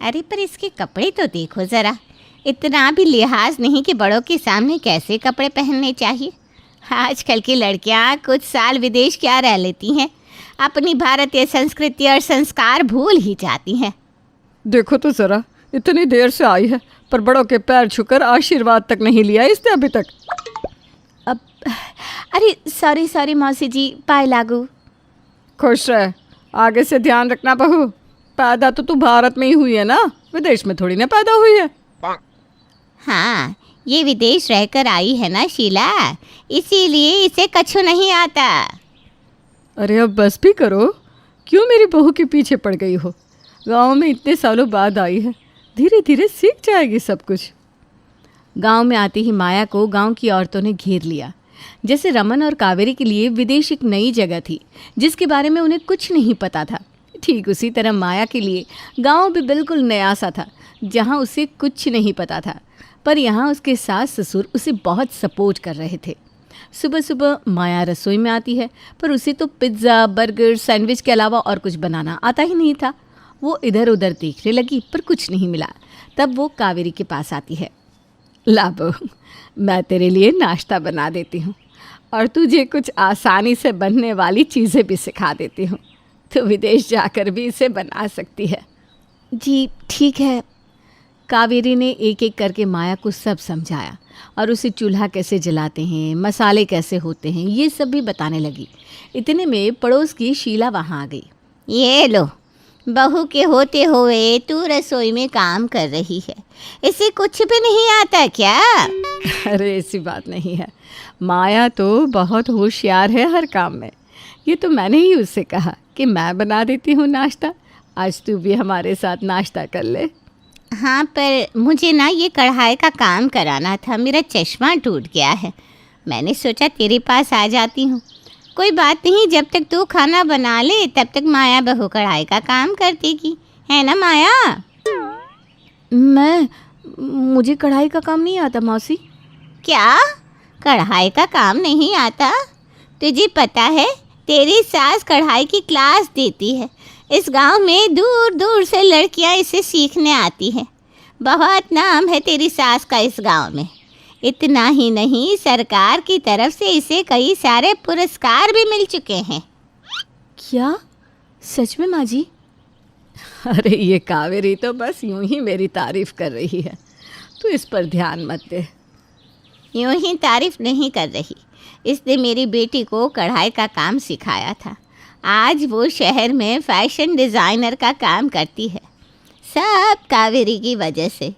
अरे पर इसके कपड़े तो देखो ज़रा, इतना भी लिहाज नहीं कि बड़ों के सामने कैसे कपड़े पहनने चाहिए। आजकल की लड़कियां कुछ साल विदेश क्या रह लेती हैं, अपनी भारतीय संस्कृति और संस्कार भूल ही जाती हैं। देखो तो ज़रा, इतनी देर से आई है पर बड़ों के पैर छूकर आशीर्वाद तक नहीं लिया इसने अभी तक। अब अरे सॉरी मौसी जी, पाए लागू। खुश रह, आगे से ध्यान रखना बहू। पैदा तो तू भारत में ही हुई है ना, विदेश में थोड़ी ना पैदा हुई है। हाँ, ये विदेश रहकर आई है ना शीला, इसीलिए इसे कछु नहीं आता। अरे अब बस भी करो, क्यों मेरी बहू के पीछे पड़ गई हो? गांव में इतने सालों बाद आई है, धीरे धीरे सीख जाएगी सब कुछ। गांव में आते ही माया को गांव की औरतों ने घेर लिया। जैसे रमन और कावेरी के लिए विदेश एक नई जगह थी, जिसके बारे में उन्हें कुछ नहीं पता था। ठीक उसी तरह माया के लिए गांव भी बिल्कुल नया सा था, जहां उसे कुछ नहीं पता था। पर यहाँ उसके सास ससुर उसे बहुत सपोर्ट कर रहे थे। सुबह सुबह माया रसोई में आती है, पर उसे तो पिज़्ज़ा, बर्गर, सैंडविच के अलावा और कुछ बनाना आता ही नहीं था। वो इधर उधर देखने लगी पर कुछ नहीं मिला। तब वो कावेरी के पास आती है। ला बहू, मैं तेरे लिए नाश्ता बना देती हूँ और तुझे कुछ आसानी से बनने वाली चीज़ें भी सिखा देती हूँ। तो विदेश जाकर भी इसे बना सकती है। जी ठीक है। कावेरी ने एक एक करके माया को सब समझाया और उसे चूल्हा कैसे जलाते हैं, मसाले कैसे होते हैं, ये सब भी बताने लगी। इतने में पड़ोस की शीला वहाँ आ गई। ये लो, बहू के होते हुए तू रसोई में काम कर रही है, इसे कुछ भी नहीं आता क्या? अरे ऐसी बात नहीं है, माया तो बहुत होशियार है हर काम में। ये तो मैंने ही उससे कहा कि मैं बना देती हूँ नाश्ता, आज तू भी हमारे साथ नाश्ता कर ले। हाँ, पर मुझे ना ये कढ़ाई का काम कराना था, मेरा चश्मा टूट गया है। मैंने सोचा तेरे पास आ जाती हूँ। कोई बात नहीं, जब तक तू खाना बना ले तब तक माया बहू कढ़ाई का काम कर देगी, है ना माया? मुझे कढ़ाई का काम नहीं आता मौसी। क्या कढ़ाई का काम नहीं आता? तुझे पता है तेरी सास कढ़ाई की क्लास देती है। इस गांव में दूर दूर से लड़कियां इसे सीखने आती हैं। बहुत नाम है तेरी सास का इस गांव में। इतना ही नहीं, सरकार की तरफ से इसे कई सारे पुरस्कार भी मिल चुके हैं। क्या सच में माँ जी? अरे ये कावेरी तो बस यूं ही मेरी तारीफ कर रही है, तू इस पर ध्यान मत दे। यूं ही तारीफ नहीं कर रही, इसने मेरी बेटी को कढ़ाई का काम सिखाया था। आज वो शहर में फैशन डिज़ाइनर का काम करती है, सब कावेरी की वजह से।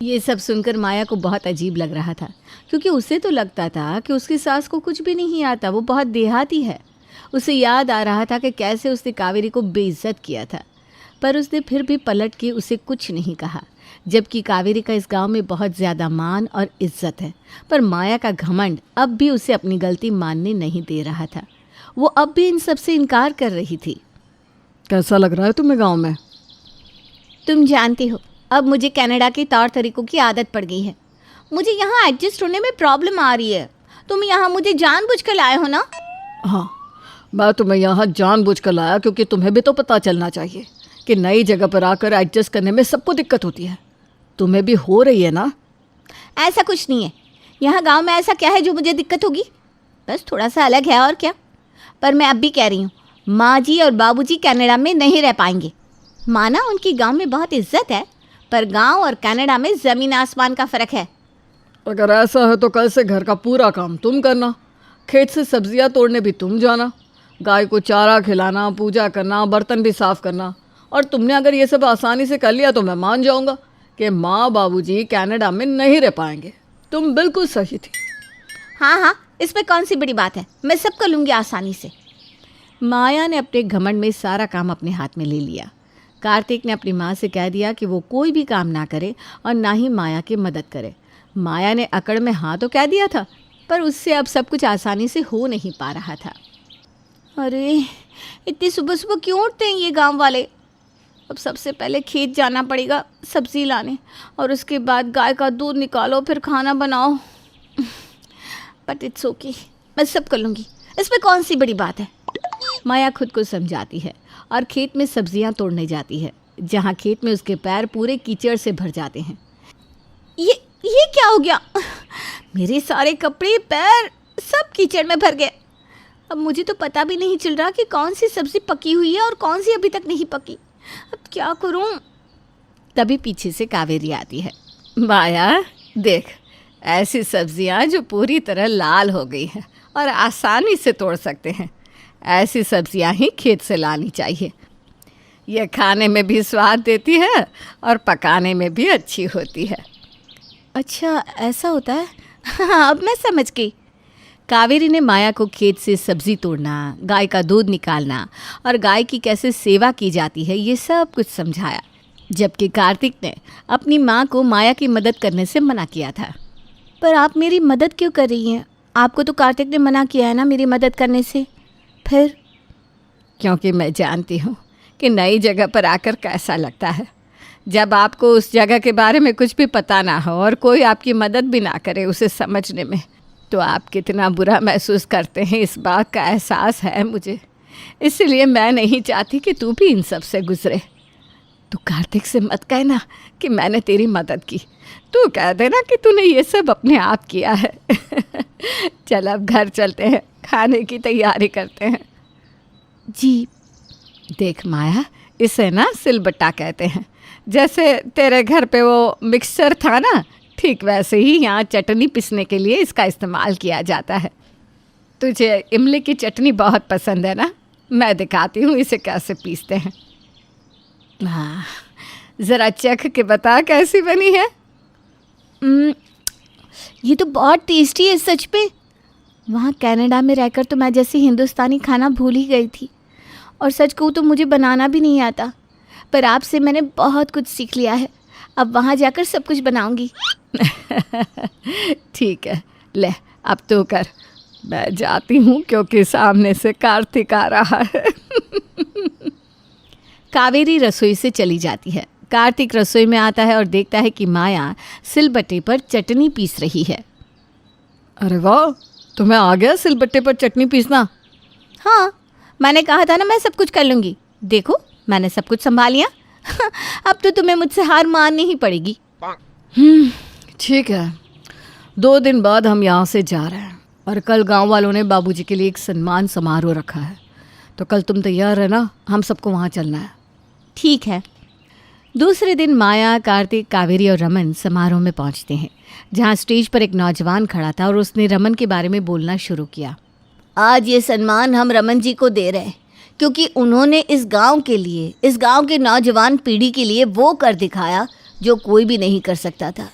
ये सब सुनकर माया को बहुत अजीब लग रहा था, क्योंकि उसे तो लगता था कि उसकी सास को कुछ भी नहीं आता, वो बहुत देहाती है। उसे याद आ रहा था कि कैसे उसने कावेरी को बेइज्जत किया था, पर उसने फिर भी पलट के उसे कुछ नहीं कहा। जबकि कावेरी का इस गांव में बहुत ज़्यादा मान और इज्जत है, पर माया का घमंड अब भी उसे अपनी गलती मानने नहीं दे रहा था। वो अब भी इन सब से इनकार कर रही थी। कैसा लग रहा है तुम्हें गांव में? तुम जानती हो, अब मुझे कनाडा के तौर तरीकों की आदत पड़ गई है। मुझे यहाँ एडजस्ट होने में प्रॉब्लम आ रही है। तुम यहाँ मुझे जानबूझकर लाए हो ना? हाँ, मैं तुम्हें यहाँ जानबूझकर लाया क्योंकि तुम्हें भी तो पता चलना चाहिए कि नई जगह पर आकर एडजस्ट करने में सबको दिक्कत होती है। तुम्हें भी हो रही है ना? ऐसा कुछ नहीं है। यहाँ गांव में ऐसा क्या है जो मुझे दिक्कत होगी? बस थोड़ा सा अलग है और क्या। पर मैं अब भी कह रही हूँ, माँ जी और बाबूजी कनाडा में नहीं रह पाएंगे। माना उनकी गांव में बहुत इज्जत है, पर गांव और कनाडा में ज़मीन आसमान का फ़र्क है। अगर ऐसा है तो कल से घर का पूरा काम तुम करना, खेत से सब्जियां तोड़ने भी तुम जाना, गाय को चारा खिलाना, पूजा करना, बर्तन भी साफ़ करना। और तुमने अगर ये सब आसानी से कर लिया तो मैं मान जाऊँगा कि माँ बाबूजी कनाडा में नहीं रह पाएंगे। तुम बिल्कुल सही थी। हाँ, इसमें कौन सी बड़ी बात है, मैं सब कर लूँगी आसानी से। माया ने अपने घमंड में सारा काम अपने हाथ में ले लिया। कार्तिक ने अपनी माँ से कह दिया कि वो कोई भी काम ना करे और ना ही माया की मदद करे। माया ने अकड़ में हाँ तो कह दिया था, पर उससे अब सब कुछ आसानी से हो नहीं पा रहा था। अरे इतनी सुबह सुबह क्यों उठते हैं ये गांव वाले। अब सबसे पहले खेत जाना पड़ेगा सब्ज़ी लाने, और उसके बाद गाय का दूध निकालो, फिर खाना बनाओ। बट इट्स ओके, मैं सब कर लूँगी, इसमें कौन सी बड़ी बात है। माया खुद को समझाती है और खेत में सब्जियां तोड़ने जाती है, जहाँ खेत में उसके पैर पूरे कीचड़ से भर जाते हैं। ये क्या हो गया, मेरे सारे कपड़े पैर सब कीचड़ में भर गए। अब मुझे तो पता भी नहीं चल रहा कि कौन सी सब्ज़ी पकी हुई है और कौन सी अभी तक नहीं पकी। अब क्या करूं। तभी पीछे से कावेरी आती है। माया देख, ऐसी सब्जियां जो पूरी तरह लाल हो गई हैं और आसानी से तोड़ सकते हैं, ऐसी सब्जियां ही खेत से लानी चाहिए। यह खाने में भी स्वाद देती है और पकाने में भी अच्छी होती है। अच्छा ऐसा होता है। हाँ, अब मैं समझ गई। कावेरी ने माया को खेत से सब्ज़ी तोड़ना, गाय का दूध निकालना और गाय की कैसे सेवा की जाती है ये सब कुछ समझाया, जबकि कार्तिक ने अपनी माँ को माया की मदद करने से मना किया था। पर आप मेरी मदद क्यों कर रही हैं? आपको तो कार्तिक ने मना किया है ना मेरी मदद करने से। फिर? क्योंकि मैं जानती हूँ कि नई जगह पर आकर कैसा लगता है। जब आपको उस जगह के बारे में कुछ भी पता ना हो और कोई आपकी मदद भी ना करे उसे समझने में, तो आप कितना बुरा महसूस करते हैं, इस बात का एहसास है मुझे। इसलिए मैं नहीं चाहती कि तू भी इन सब से गुजरे। तू कार्तिक से मत कहना कि मैंने तेरी मदद की, तू कह देना कि तूने ये सब अपने आप किया है। चल अब घर चलते हैं, खाने की तैयारी करते हैं। जी। देख माया, इसे ना सिलबट्टा कहते हैं। जैसे तेरे घर पे वो मिक्सचर था ना, ठीक वैसे ही यहाँ चटनी पीसने के लिए इसका इस्तेमाल किया जाता है। तुझे इमली की चटनी बहुत पसंद है ना, मैं दिखाती हूँ इसे कैसे पीसते हैं। हाँ, ज़रा चख के बता कैसी बनी है। ये तो बहुत टेस्टी है सच पे। वहाँ कनाडा में रहकर तो मैं जैसे हिंदुस्तानी खाना भूल ही गई थी, और सच कहूँ तो मुझे बनाना भी नहीं आता। पर आपसे मैंने बहुत कुछ सीख लिया है, अब वहाँ जाकर सब कुछ बनाऊंगी। ठीक है, ले अब तो कर, मैं जाती हूँ क्योंकि सामने से कार्तिक आ रहा है। कावेरी रसोई से चली जाती है। कार्तिक रसोई में आता है और देखता है कि माया सिलबट्टे पर चटनी पीस रही है। अरे वाह, तुम्हें आ गया सिलबट्टे पर चटनी पीसना? हाँ, मैंने कहा था ना मैं सब कुछ कर लूँगी। देखो मैंने सब कुछ संभाल लिया। अब तो तुम्हें मुझसे हार माननी ही पड़ेगी। ठीक है, 2 दिन बाद हम यहाँ से जा रहे हैं और कल गांव वालों ने बाबूजी के लिए एक सम्मान समारोह रखा है, तो कल तुम तैयार रहना, हम सबको वहाँ चलना है। ठीक है। दूसरे दिन माया, कार्तिक, कावेरी और रमन समारोह में पहुँचते हैं, जहाँ स्टेज पर एक नौजवान खड़ा था और उसने रमन के बारे में बोलना शुरू किया। आज ये सम्मान हम रमन जी को दे रहे हैं क्योंकि उन्होंने इस गांव के लिए, इस गांव के नौजवान पीढ़ी के लिए वो कर दिखाया जो कोई भी नहीं कर सकता था।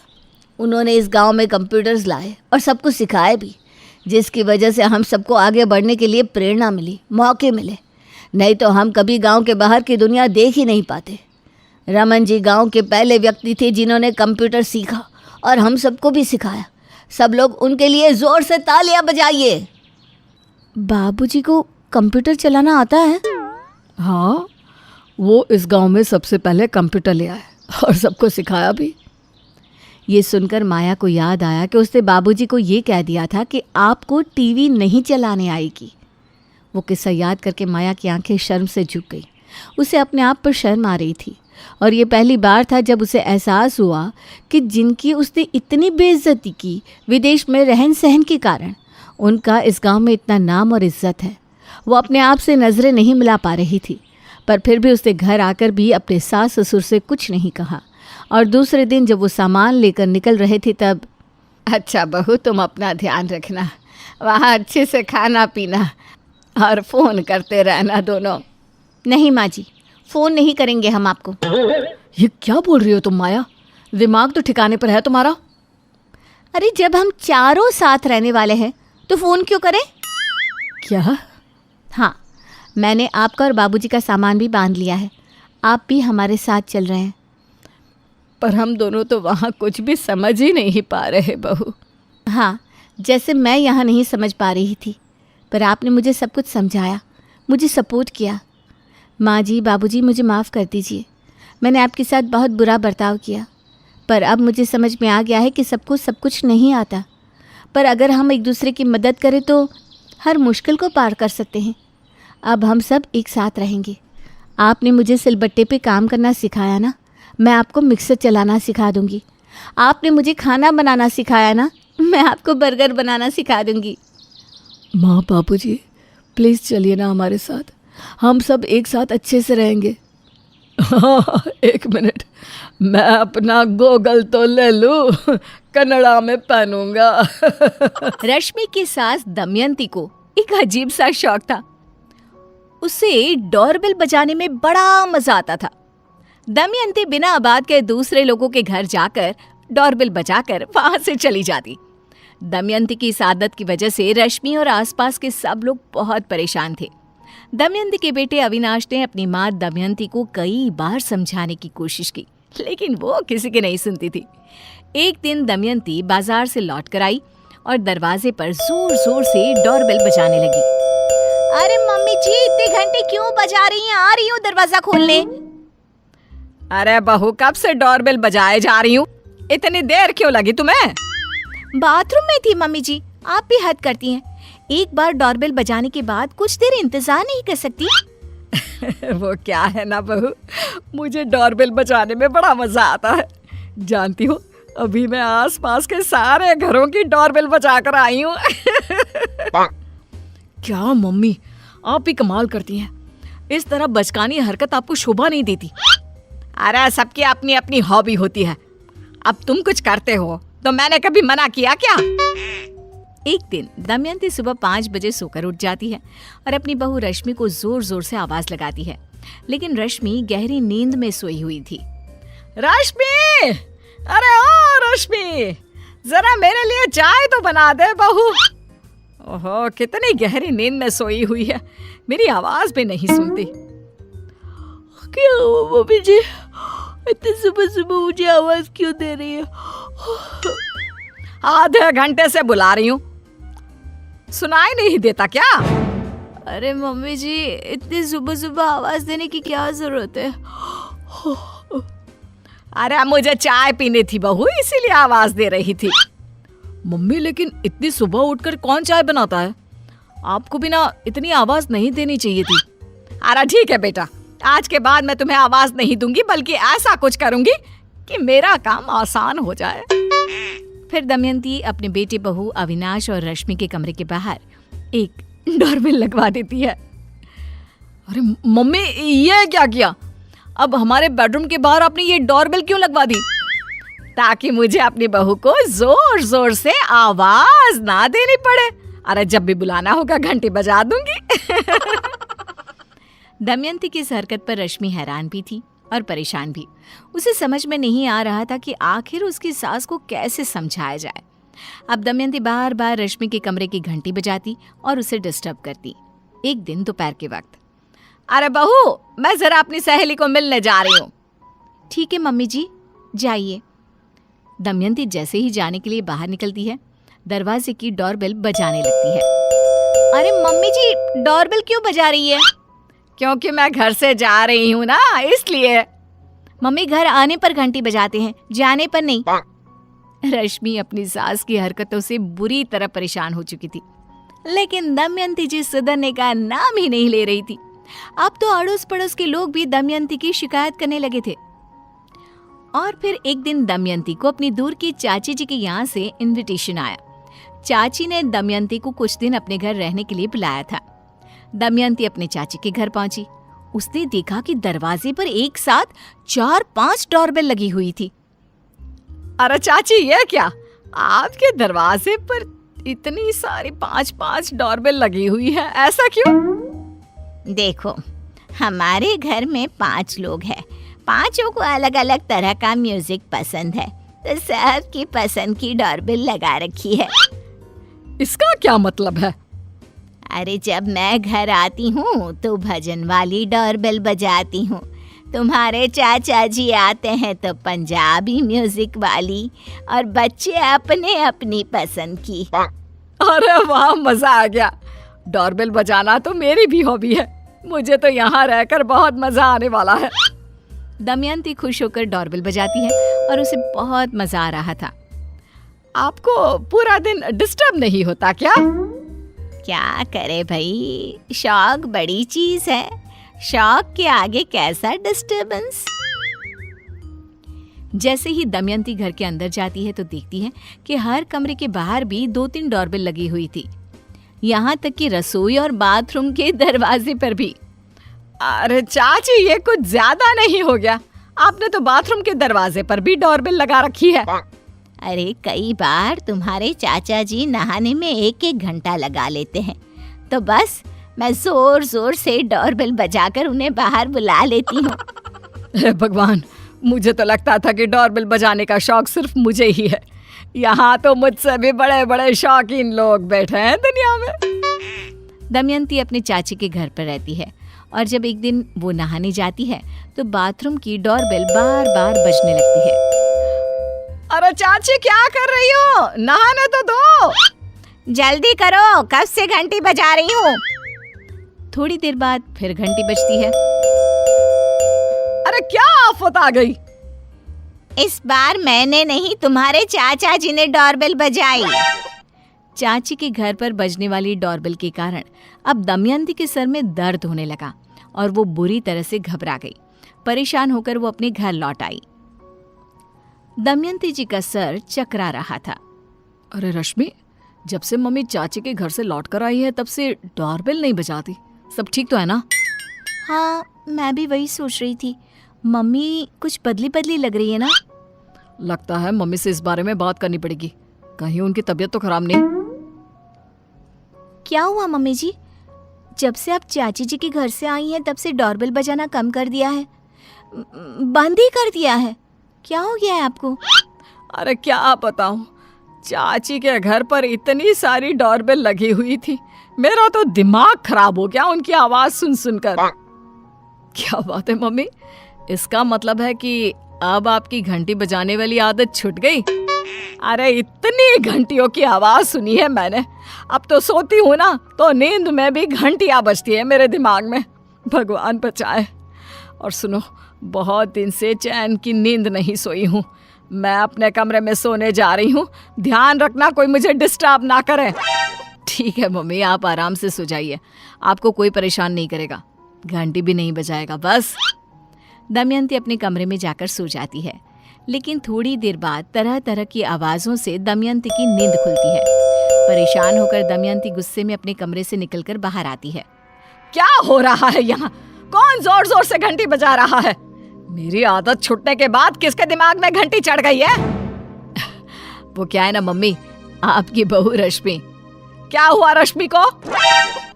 उन्होंने इस गांव में कंप्यूटर्स लाए और सबको सिखाए भी, जिसकी वजह से हम सबको आगे बढ़ने के लिए प्रेरणा मिली, मौके मिले। नहीं तो हम कभी गांव के बाहर की दुनिया देख ही नहीं पाते। रमन जी गांव के पहले व्यक्ति थे जिन्होंने कंप्यूटर सीखा और हम सबको भी सिखाया। सब लोग उनके लिए ज़ोर से तालियां बजाइए। बाबूजी को कंप्यूटर चलाना आता है? हाँ, वो इस गांव में सबसे पहले कंप्यूटर ले आए और सबको सिखाया भी। ये सुनकर माया को याद आया कि उसने बाबूजी को ये कह दिया था कि आपको टीवी नहीं चलाने आएगी। वो किस्सा याद करके माया की आंखें शर्म से झुक गई। उसे अपने आप पर शर्म आ रही थी और ये पहली बार था जब उसे एहसास हुआ कि जिनकी उसने इतनी बेइज्जती की विदेश में रहन सहन के कारण, उनका इस गांव में इतना नाम और इज्जत है। वो अपने आप से नज़रें नहीं मिला पा रही थी, पर फिर भी उसने घर आकर भी अपने सास ससुर से कुछ नहीं कहा। और दूसरे दिन जब वो सामान लेकर निकल रहे थे तब, अच्छा बहू, तुम अपना ध्यान रखना, वहाँ अच्छे से खाना पीना और फ़ोन करते रहना दोनों। नहीं माँ जी, फ़ोन नहीं करेंगे हम आपको। ये क्या बोल रही हो तुम माया? दिमाग तो ठिकाने पर है तुम्हारा? अरे जब हम चारों साथ रहने वाले हैं तो फ़ोन क्यों करें? क्या? हाँ, मैंने आपका और बाबूजी का सामान भी बांध लिया है। आप भी हमारे साथ चल रहे हैं। पर हम दोनों तो वहाँ कुछ भी समझ ही नहीं पा रहे बहू। हाँ, जैसे मैं यहाँ नहीं समझ पा रही थी, पर आपने मुझे सब कुछ समझाया, मुझे सपोर्ट किया। माँ जी, बाबूजी, मुझे माफ़ कर दीजिए। मैंने आपके साथ बहुत बुरा बर्ताव किया, पर अब मुझे समझ में आ गया है कि सबको सब कुछ नहीं आता। पर अगर हम एक दूसरे की मदद करें तो हर मुश्किल को पार कर सकते हैं। अब हम सब एक साथ रहेंगे। आपने मुझे सिलबट्टे पे काम करना सिखाया ना, मैं आपको मिक्सर चलाना सिखा दूँगी। आपने मुझे खाना बनाना सिखाया ना, मैं आपको बर्गर बनाना सिखा दूँगी। माँ, बाबूजी, प्लीज़ चलिए ना हमारे साथ, हम सब एक साथ अच्छे से रहेंगे। हाँ, 1 मिनट, मैं अपना गोगल तो ले लूँ, कन्नड़ा में पहनूंगा। रश्मि की सास दमयंती को एक अजीब सा शौक था। उसे डोरबेल बजाने में बड़ा मजा आता था। दमयंती बिना बात के दूसरे लोगों के घर जाकर डोरबेल बजाकर वहां से चली जाती। दमयंती की इस आदत की वजह से रश्मि और आसपास के सब लोग बहुत परेशान थे। दमयंती के बेटे अविनाश ने अपनी माँ दमयंती को कई बार समझाने की कोशिश की, लेकिन वो किसी की नहीं सुनती थी। एक दिन दमयंती बाजार से लौट कर आई और दरवाजे पर जोर जोर से डोरबेल बजाने लगी। अरे मम्मी जी, इतने घंटे क्यों बजा रही हैं? आ रही हूँ दरवाजा खोलने। अरे बहू, कब से डोरबेल बजाए जा रही हूँ? इतनी देर क्यों लगी तुम्हें? बाथरूम में थी मम्मी जी। आप भी हद करती हैं। एक बार डोरबेल बजाने के बाद कुछ देर इंतजार नहीं कर सकती? वो क्या है ना बहू, मुझे डोरबेल बजाने में बड़ा मजा आता है। जानती हो, अभी मैं आसपास के सारे घरों की डोरबेल बजा कर आई हूँ। क्या मम्मी, आप भी कमाल करती हैं। इस तरह बचकानी हरकत आपको शोभा नहीं देती। अरे सबकी अपनी अपनी हॉबी होती है। अब तुम कुछ करते हो तो मैंने कभी मना किया क्या? एक दिन दमयंती सुबह 5 बजे सोकर उठ जाती है और अपनी बहू रश्मि को जोर जोर से आवाज लगाती है, लेकिन रश्मि गहरी नींद में सोई हुई थी। रश्मि! अरे ओ रश्मि, जरा मेरे लिए चाय तो बना दे बहू। ओहो, कितनी गहरी नींद में सोई हुई है, मेरी आवाज भी नहीं सुनती। क्या हुआ मम्मी जी, इतने सुबह सुबह मुझे आवाज क्यों दे रही है? आधे घंटे से बुला रही हूँ, सुनाई नहीं देता क्या? अरे मम्मी जी, इतनी सुबह सुबह आवाज देने की क्या जरूरत है? अरे मुझे चाय पीनी थी बहू, इसीलिए आवाज दे रही थी। मम्मी, लेकिन इतनी सुबह उठकर कौन चाय बनाता है? आपको भी ना इतनी आवाज नहीं देनी चाहिए थी। अरे ठीक है बेटा, आज के बाद मैं तुम्हें आवाज नहीं दूंगी, बल्कि ऐसा कुछ करूंगी कि मेरा काम आसान हो जाए। फिर दमयंती अपने बेटे बहू अविनाश और रश्मि के कमरे के बाहर एक डोरबेल लगवा देती है। अरे मम्मी, ये क्या किया? अब हमारे बेडरूम के बाहर आपने ये डोरबेल क्यों लगवा दी? ताकि मुझे अपनी बहू को जोर जोर से आवाज ना देनी पड़े। अरे जब भी बुलाना होगा घंटी बजा दूंगी। दमयंती की इस हरकत पर रश्मि हैरान भी थी और परेशान भी। उसे समझ में नहीं आ रहा था कि आखिर उसकी सास को कैसे समझाया जाए। अब दमयंती बार बार रश्मि के कमरे की घंटी बजाती और उसे डिस्टर्ब करती। एक दिन दोपहर के वक्त, अरे बहू, मैं जरा अपनी सहेली को मिलने जा रही हूँ। ठीक है मम्मी जी, जाइए। दमयंती जैसे ही जाने के लिए बाहर निकलती है, दरवाजे की डोरबेल बजाने लगती है। अरे मम्मी जी, डोरबेल क्यों बजा रही है? क्योंकि मैं घर से जा रही हूँ ना, इसलिए। मम्मी, घर आने पर घंटी बजाते हैं, जाने पर नहीं। रश्मि अपनी सास की हरकतों से बुरी तरह परेशान हो चुकी थी, लेकिन दमयंती जी सुधरने का नाम ही नहीं ले रही थी। अब तो अड़ोस पड़ोस के लोग भी दमयंती की शिकायत करने लगे थे। और फिर एक दिन दमयंती को अपनी दूर की चाची जी के यहाँ से इनविटेशन आया। चाची ने दमयंती को कुछ दिन अपने घर रहने के लिए बुलाया था। दमयंती अपने चाची के घर पहुंची। उसने देखा कि दरवाजे पर एक साथ 4-5 डोरबेल लगी हुई थी। अरे चाची, ये क्या? आपके दरवाजे पर इतनी सारी 5-5 डोरबेल लगी हुई है, ऐसा क्यों? देखो, हमारे घर में 5 लोग हैं, पांचों को अलग अलग तरह का म्यूजिक पसंद है, तो सबकी पसंद की डोरबेल लगा रखी है। इसका क्या मतलब है? अरे जब मैं घर आती हूँ तो भजन वाली डोरबेल बजाती हूँ, तुम्हारे चाचा जी आते हैं तो पंजाबी म्यूजिक वाली, और बच्चे अपने अपनी पसंद की। अरे वाह, मजा आ गया। डोरबेल बजाना तो मेरी भी हॉबी है। मुझे तो यहाँ रहकर बहुत मजा आने वाला है। दमयंती खुश होकर डोरबेल बजाती है और उसे बहुत मजा आ रहा था। आपको पूरा दिन डिस्टर्ब नहीं होता क्या? क्या करे भाई, शौक बड़ी चीज है, शौक के आगे कैसा डिस्टर्बेंस। जैसे ही दमयंती घर के अंदर जाती है तो देखती है कि हर कमरे के बाहर भी 2-3 डोरबेल लगी हुई थी, यहाँ तक कि रसोई और बाथरूम के दरवाजे पर भी। अरे चाची, ये कुछ ज्यादा नहीं हो गया? आपने तो बाथरूम के दरवाजे पर भी डोरबेल लगा रखी है। अरे कई बार तुम्हारे चाचा जी नहाने में 1-1 घंटा लगा लेते हैं, तो बस मैं जोर जोर से डोरबेल बजाकर उन्हें बाहर बुला लेती हूँ। हे भगवान, मुझे तो लगता था कि डोरबेल बजाने का शौक सिर्फ मुझे ही है। यहाँ तो मुझसे भी बड़े बड़े शौकीन लोग बैठे हैं दुनिया में। दमयंती अपने चाची के घर पर रहती है और जब एक दिन वो नहाने जाती है तो बाथरूम की डोरबेल बार बार बजने लगती है। अरे चाची, क्या कर रही हो? नहाने तो दो। जल्दी करो, कब से घंटी बजा रही हूँ। थोड़ी देर बाद फिर घंटी बजती है। अरे क्या आफत आ गई? इस बार मैंने नहीं, तुम्हारे चाचा जी ने डोरबेल बजाई। चाची के घर पर बजने वाली डोरबेल के कारण अब दमयंती के सर में दर्द होने लगा और वो बुरी तरह से घबरा गई। परेशान होकर वो अपने घर लौट आई। दमयंती जी का सर चकरा रहा था। अरे रश्मि, जब से मम्मी चाची के घर से लौट कर आई है तब से डोरबेल नहीं बजाती। सब ठीक तो है ना? हाँ, मैं भी वही सोच रही थी। मम्मी कुछ बदली बदली लग रही है ना? लगता है मम्मी से इस बारे में बात करनी पड़ेगी। कहीं उनकी तबीयत तो खराब नहीं? क्या हुआ मम्मी जी? जब से आप चाची जी के घर से आई हैं तब से डोरबेल बजाना कम कर दिया है, बंद ही कर दिया है। क्या हो गया है आपको? अरे क्या बताऊं, चाची के घर पर इतनी सारी डोरबेल लगी हुई थी, मेरा तो दिमाग खराब हो गया उनकी आवाज सुन सुनकर। क्या बात है मम्मी, इसका मतलब है कि अब आपकी घंटी बजाने वाली आदत छूट गई? अरे इतनी घंटियों की आवाज सुनी है मैंने। अब तो सोती हूँ ना तो नींद में भी घंटियां बजती है मेरे दिमाग में। भगवान बचाए। और सुनो, बहुत दिन से चैन की नींद नहीं सोई हूँ। मैं अपने कमरे में सोने जा रही हूँ, ध्यान रखना कोई मुझे डिस्टर्ब ना करे। ठीक है मम्मी, आप आराम से सो जाइए, आपको कोई परेशान नहीं करेगा, घंटी भी नहीं बजाएगा बस। दमयंती अपने कमरे में जाकर सो जाती है, लेकिन थोड़ी देर बाद तरह तरह की आवाज़ों से दमयंती की नींद खुलती है। परेशान होकर दमयंती गुस्से में अपने कमरे से निकलकर बाहर आती है। क्या हो रहा है यहाँ? कौन जोर जोर से घंटी बजा रहा है? मेरी आदत छूटने के बाद किसके दिमाग में घंटी चढ़ गई है? वो क्या है ना मम्मी, आपकी बहू रश्मि। क्या हुआ रश्मि को?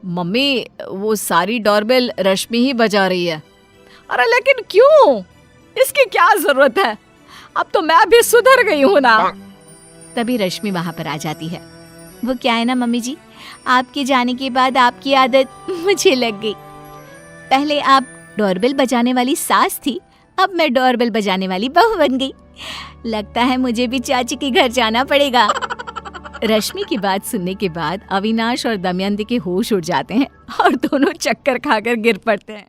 मम्मी, वो सारी डोरबेल रश्मि ही बजा रही है। अरे लेकिन क्यों? इसकी क्या जरूरत है? अब तो मैं भी सुधर गई हूँ ना। तभी रश्मि वहां पर आ जाती है। वो क्या है ना मम्मी जी, आपके जाने के बाद आपकी आदत मुझे लग गई। पहले आप डोरबेल बजाने वाली सास थी, अब मैं डोरबेल बजाने वाली बहू बन गई। लगता है मुझे भी चाची के घर जाना पड़ेगा। रश्मि की बात सुनने के बाद अविनाश और दमयंती के होश उड़ जाते हैं और दोनों चक्कर खाकर गिर पड़ते हैं।